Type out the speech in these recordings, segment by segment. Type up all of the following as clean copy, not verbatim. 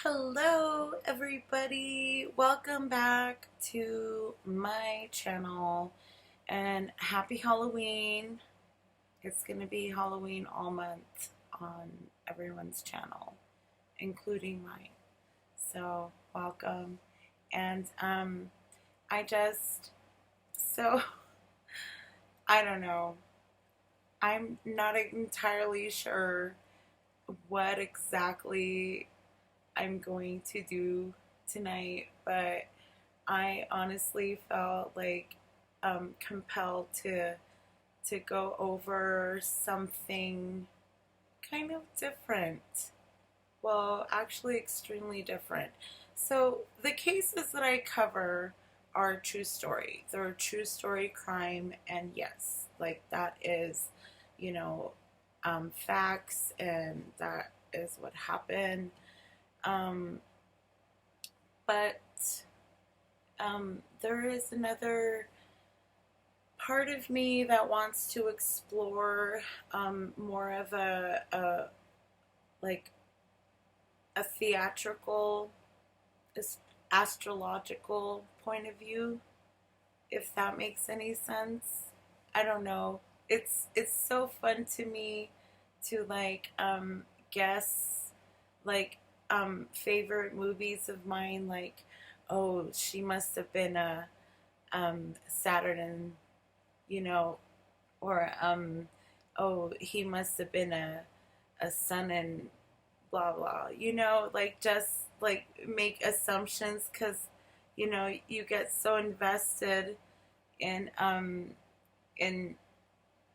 Hello, everybody. Welcome back to my channel and happy Halloween. It's going to be Halloween all month on everyone's channel, including mine. So, welcome. And I just, so, I don't know. I'm not entirely sure what exactly I'm going to do tonight, but I honestly felt like compelled to go over something kind of different. Well, actually, extremely different. So the cases that I cover are true story. They're true story crime, and yes, like that is, you know, facts, and that is what happened. Um, but there is another part of me that wants to explore more of a like a theatrical, astrological point of view, if that makes any sense. I don't know. It's so fun to me to guess like favorite movies of mine, like, oh, she must have been a Saturn, you know, or oh, he must have been a sun and blah blah, like just like make assumptions because you get so invested in in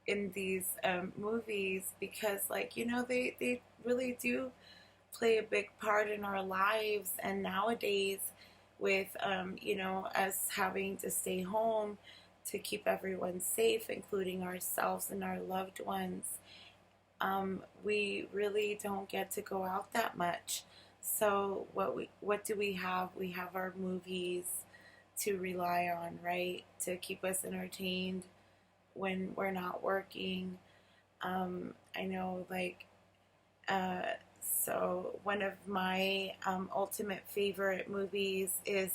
in these movies because they really do play a big part in our lives. And nowadays, with us having to stay home to keep everyone safe, including ourselves and our loved ones, we really don't get to go out that much. So what do we have? We have our movies to rely on, right? To keep us entertained when we're not working. I know, uh, so one of my ultimate favorite movies is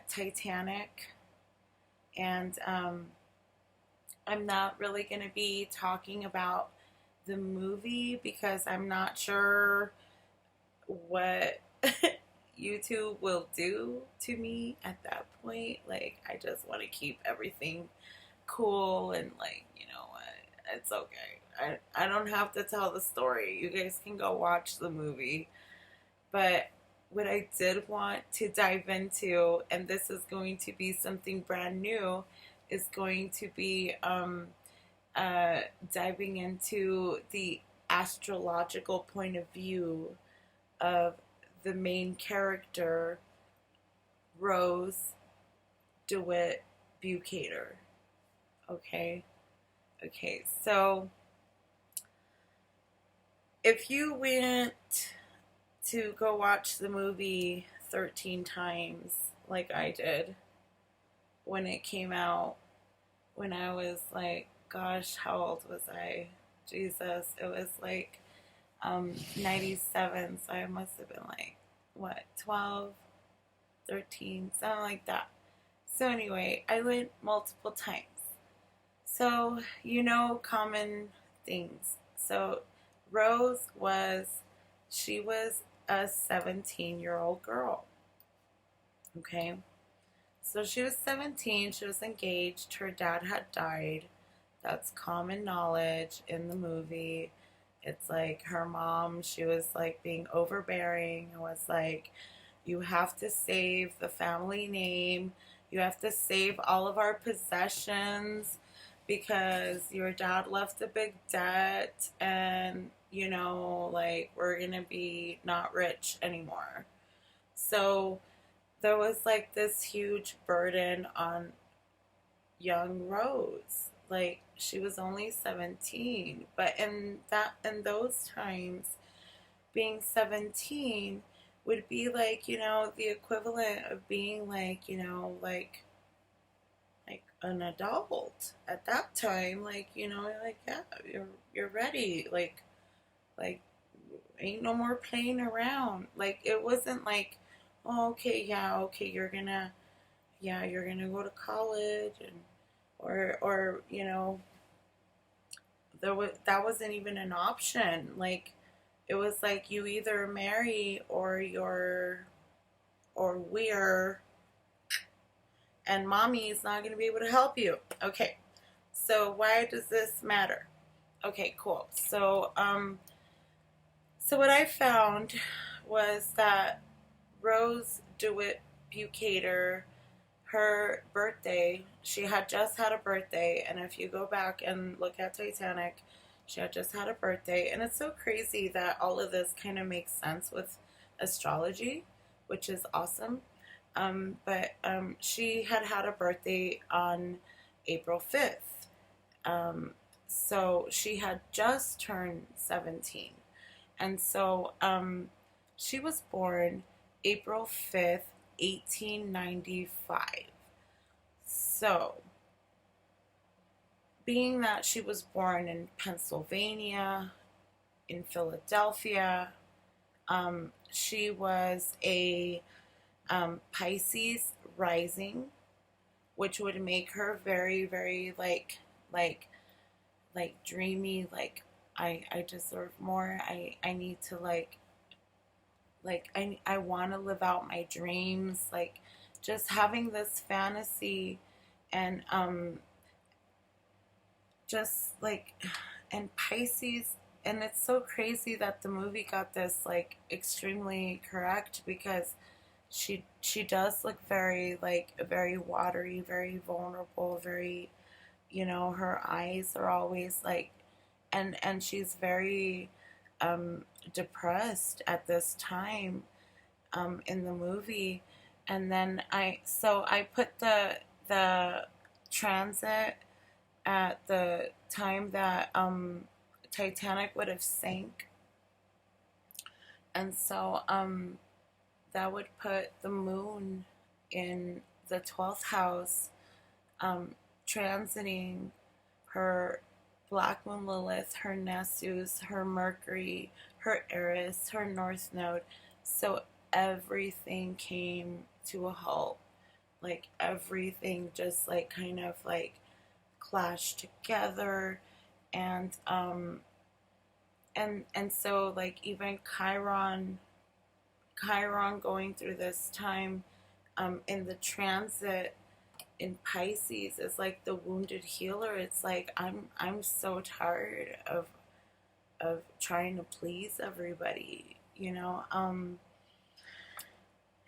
Titanic, and I'm not really going to be talking about the movie because I'm not sure what YouTube will do to me at that point. Like, I just want to keep everything cool and, like, you know what? It's okay. I don't have to tell the story. You guys can go watch the movie. But what I did want to dive into, and this is going to be something brand new, is going to be uh, diving into the astrological point of view of the main character, Rose DeWitt Bukater. Okay? Okay, so if you went to go watch the movie 13 times, like I did when it came out, when I was like, gosh, how old was I? Jesus, it was like 97, so I must have been like, what, 12, 13, something like that. So anyway, I went multiple times. So, common things. So Rose she was a 17-year-old girl. Okay. So she was 17, she was engaged, her dad had died. That's common knowledge in the movie. It's like her mom, she was like being overbearing and was like, you have to save the family name. You have to save all of our possessions because your dad left a big debt, and, like, we're going to be not rich anymore. So there was like this huge burden on young Rose. Like, she was only 17, but in those times, being 17 would be like, the equivalent of being like, like an adult at that time. Like, like, yeah, you're ready. Like ain't no more playing around. Like, it wasn't like, oh, okay, yeah, okay, you're gonna go to college, and or that wasn't even an option. Like, it was like, you either marry or we're, and mommy is not gonna be able to help you. Okay, so why does this matter? Okay, cool. So what I found was that Rose DeWitt Bukater, her birthday, she had just had a birthday, and if you go back and look at Titanic, she had just had a birthday, and it's so crazy that all of this kind of makes sense with astrology, which is awesome. But she had had a birthday on April 5th. So she had just turned 17. And so she was born April 5th, 1895. So, being that she was born in Pennsylvania, in Philadelphia, she was a Pisces rising, which would make her very, very like dreamy, like I deserve more. I need to I want to live out my dreams, like just having this fantasy, and just like, and Pisces, and it's so crazy that the movie got this like extremely correct, because she does look very, like, very watery, very vulnerable, very, her eyes are always like, and she's very depressed at this time in the movie. And then I put the transit at the time that Titanic would have sank, and so that would put the moon in the 12th house, transiting her Black Moon Lilith, her Nessus, her Mercury, her Eris, her North Node. So everything came to a halt. Like, everything just like kind of like clashed together, and so like even Chiron going through this time in the transit in Pisces is like the wounded healer. It's like, I'm so tired of trying to please everybody,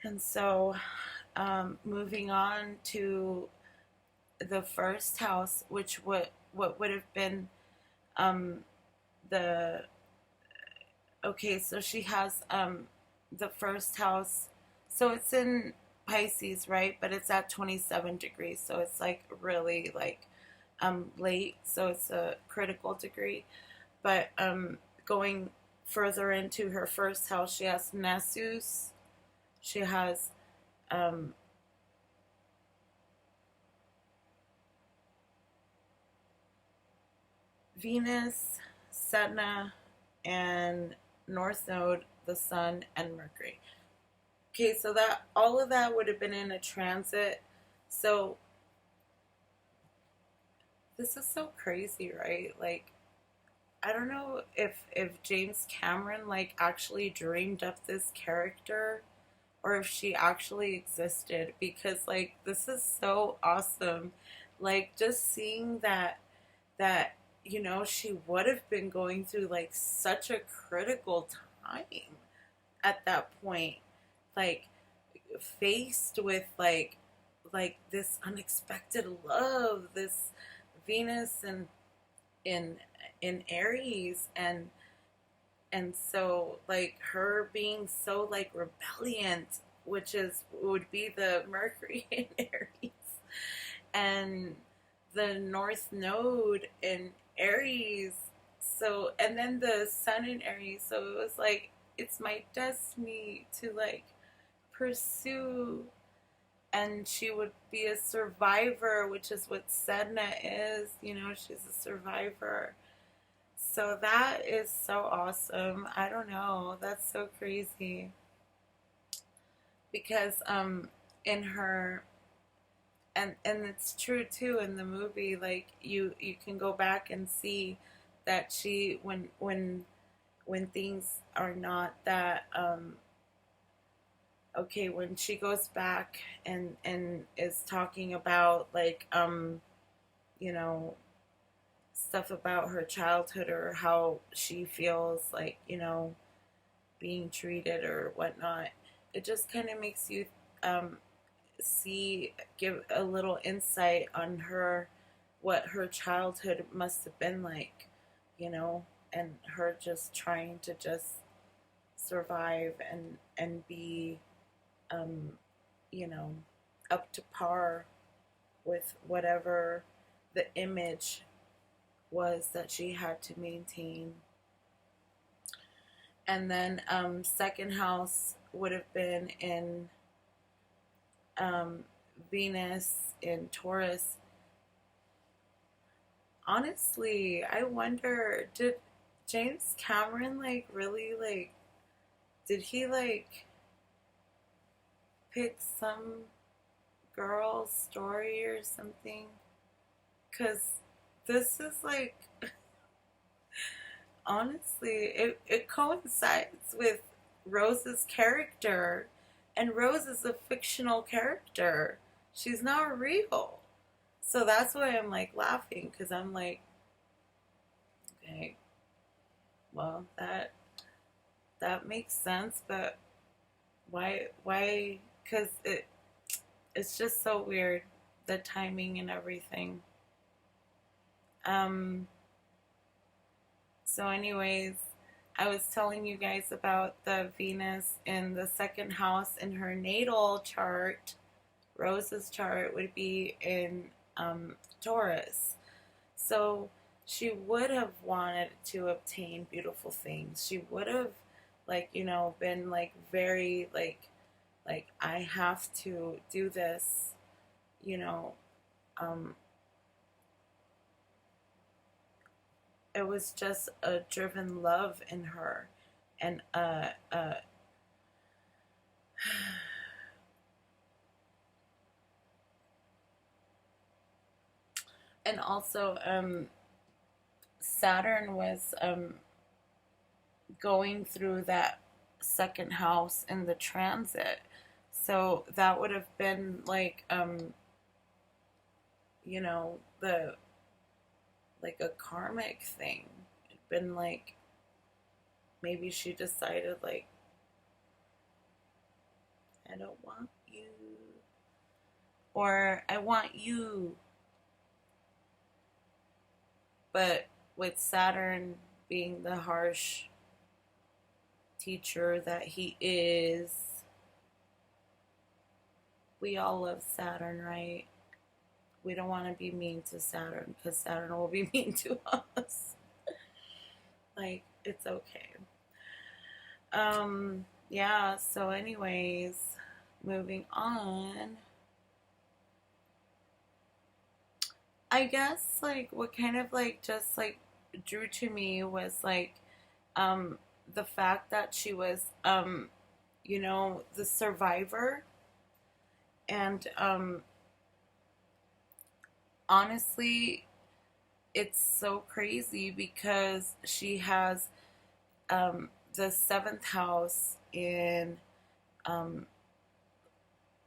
and so moving on to the first house, which what would have been the okay, so she has the first house, so it's in Pisces, right? But it's at 27 degrees, so it's like really like late, so it's a critical degree. But going further into her first house, she has Nessus, she has Venus, Sedna, and North Node, the Sun, and Mercury. Okay, so that all of that would have been in a transit. So this is so crazy, right? Like, I don't know if James Cameron like actually dreamed up this character, or if she actually existed, because like this is so awesome. Like, just seeing that she would have been going through like such a critical time at that point, like faced with this unexpected love, this Venus and in Aries, and so like her being so like rebelliant, which would be the Mercury in Aries, and the North Node in Aries. So, and then the Sun in Aries. So it was like, it's my destiny to like pursue. And she would be a survivor, which is what Sedna is. She's a survivor. So that is so awesome. I don't know. That's so crazy because in her and it's true too in the movie, like you can go back and see that she when things are not that okay, when she goes back and is talking about like you know, stuff about her childhood or how she feels like, you know, being treated or whatnot, it just kind of makes you um see, give a little insight on her, what her childhood must have been like, you know, and her just trying to just survive and be um you know, up to par with whatever the image was that she had to maintain. And then second house would have been in um, Venus in Taurus. Honestly, I wonder, did James Cameron like really like, did he like pick some girl's story or something? Because this is like, honestly, it coincides with Rose's character, and Rose is a fictional character. She's not real. So that's why I'm like laughing, because I'm like, okay, well that makes sense, but why? Because it's just so weird, the timing and everything. Um. So, anyways, I was telling you guys about the Venus in the second house in her natal chart. Rose's chart would be in Taurus. So she would have wanted to obtain beautiful things. She would have, like, you know, been like very like I have to do this, you know. Um, it was just a driven love in her, and and also Saturn was going through that second house in the transit. So that would have been like you know, the like a karmic thing. It'd been like maybe she decided like I don't want you, or I want you. But with Saturn being the harsh teacher that he is, we all love Saturn, right? We don't want to be mean to Saturn because Saturn will be mean to us. Like, it's okay. Yeah, so anyways, moving on. I guess like what kind of like just like drew to me was like um the fact that she was you know, the survivor, and honestly it's so crazy because she has the seventh house in um,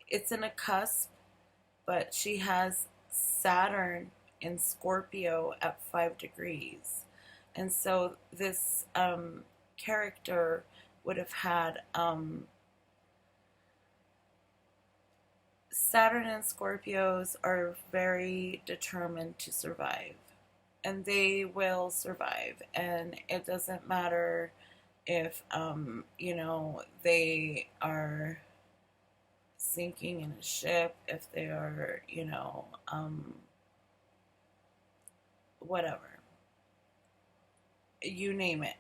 it's in a cusp, but she has Saturn in Scorpio at 5 degrees, and so this character would have had Saturn and Scorpios are very determined to survive, and they will survive, and it doesn't matter if you know, they are sinking in a ship, if they are, you know, whatever, you name it,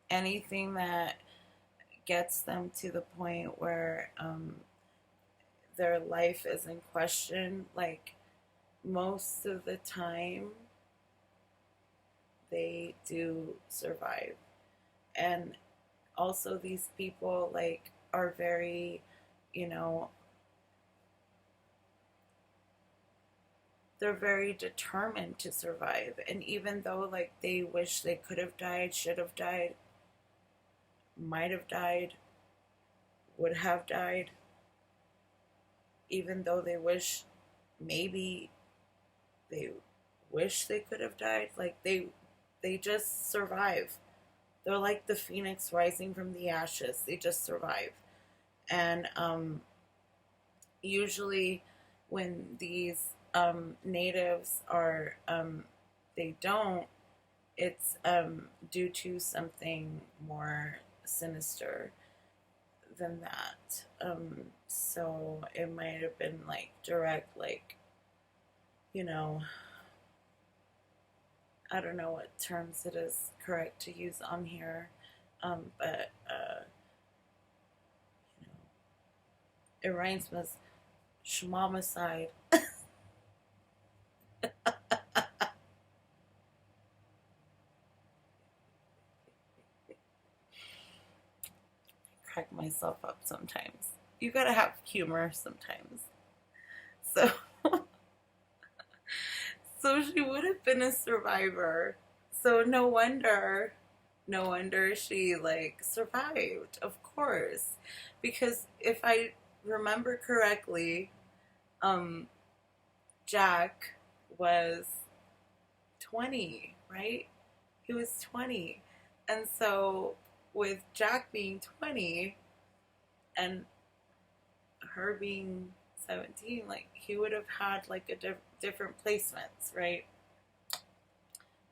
anything that gets them to the point where their life is in question, like most of the time they do survive. And also these people like are very, you know, they're very determined to survive. And even though like they wish they could have died, should have died, might have died, would have died, even though they wish maybe they wish they could have died, like they just survive. They're like the phoenix rising from the ashes. They just survive. And usually when these natives are they don't, it's due to something more sinister than that. So it might have been like direct, like, you know, I don't know what terms it is correct to use on here, but you know, it rhymes with schmamicide. Crack myself up sometimes. You gotta have humor sometimes. So, so she would have been a survivor. So no wonder she like survived. Of course, because if I remember correctly, um, Jack was 20, right? He was 20, and so with Jack being 20 and her being 17, like he would have had like a different placements, right?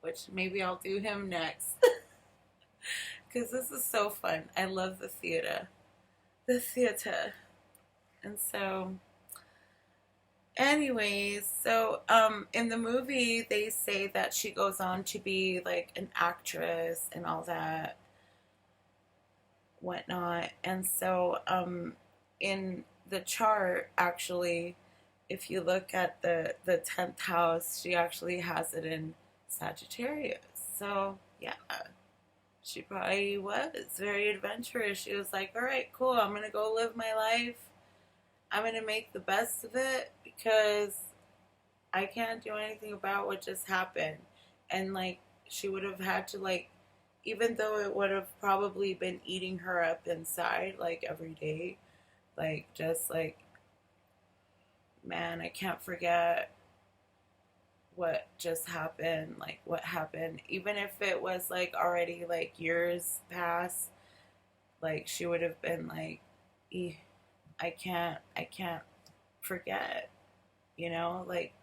Which maybe I'll do him next because this is so fun. I love the theater, and so. Anyways, so in the movie they say that she goes on to be like an actress and all that whatnot. And so in the chart, actually, if you look at the 10th house, she actually has it in Sagittarius. So yeah, she probably was very adventurous. She was like, all right, cool, I'm gonna go live my life. I'm gonna make the best of it because I can't do anything about what just happened. And like she would have had to like, even though it would have probably been eating her up inside like every day, like just like, man, I can't forget what just happened, like what happened, even if it was like already like years past, like she would have been like, I can't forget, you know, like,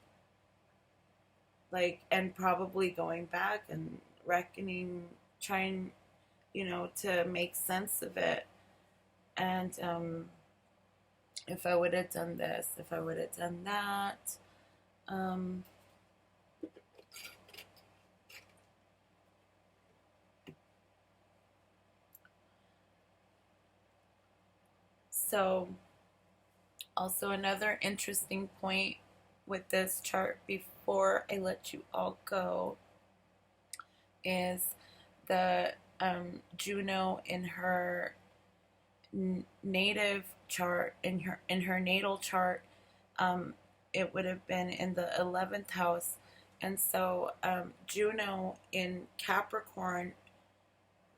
and probably going back and reckoning, trying, you know, to make sense of it. And if I would have done this, if I would have done that, um, so also another interesting point with this chart before I let you all go is the Juno in her native chart, in her natal chart. It would have been in the 11th house, and so Juno in Capricorn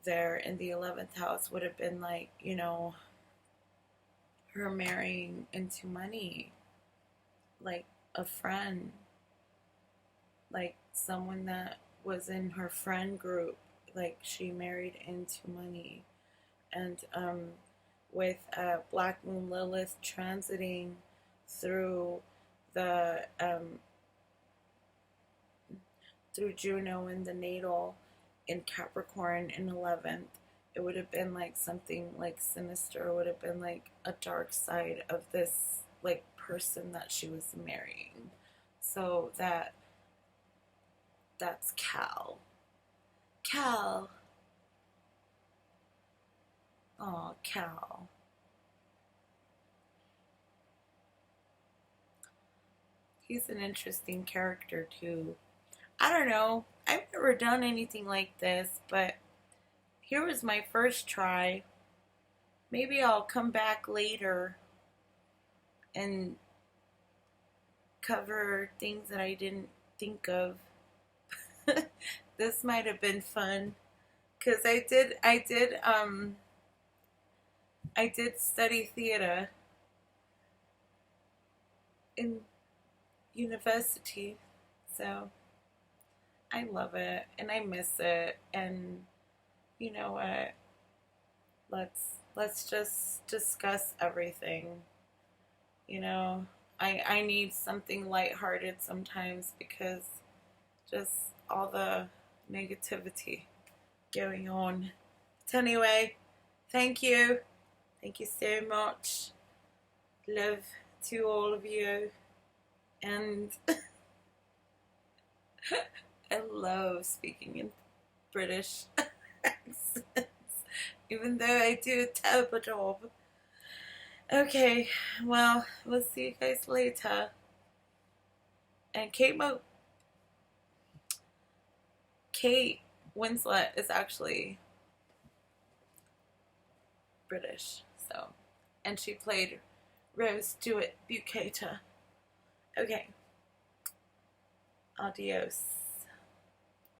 there in the 11th house would have been like, you know, her marrying into money, like a friend, like someone that was in her friend group, like she married into money. And with Black Moon Lilith transiting through the through Juno in the natal in Capricorn in 11th, it would have been like something like sinister. It would have been like a dark side of this like person that she was marrying. So that's Cal. Cal. Oh, Cal. He's an interesting character too. I don't know. I've never done anything like this, but here was my first try. Maybe I'll come back later and cover things that I didn't think of. This might have been fun because I did study theater in university, so I love it and I miss it. And you know what? Let's just discuss everything. You know, I need something lighthearted sometimes because just all the negativity going on. But anyway, thank you. Thank you so much. Love to all of you. And I love speaking in British accents, even though I do a terrible job. Okay, well, we'll see you guys later. And Kate Winslet is actually British, so, and she played Rose DeWitt Bukater. Okay, adios.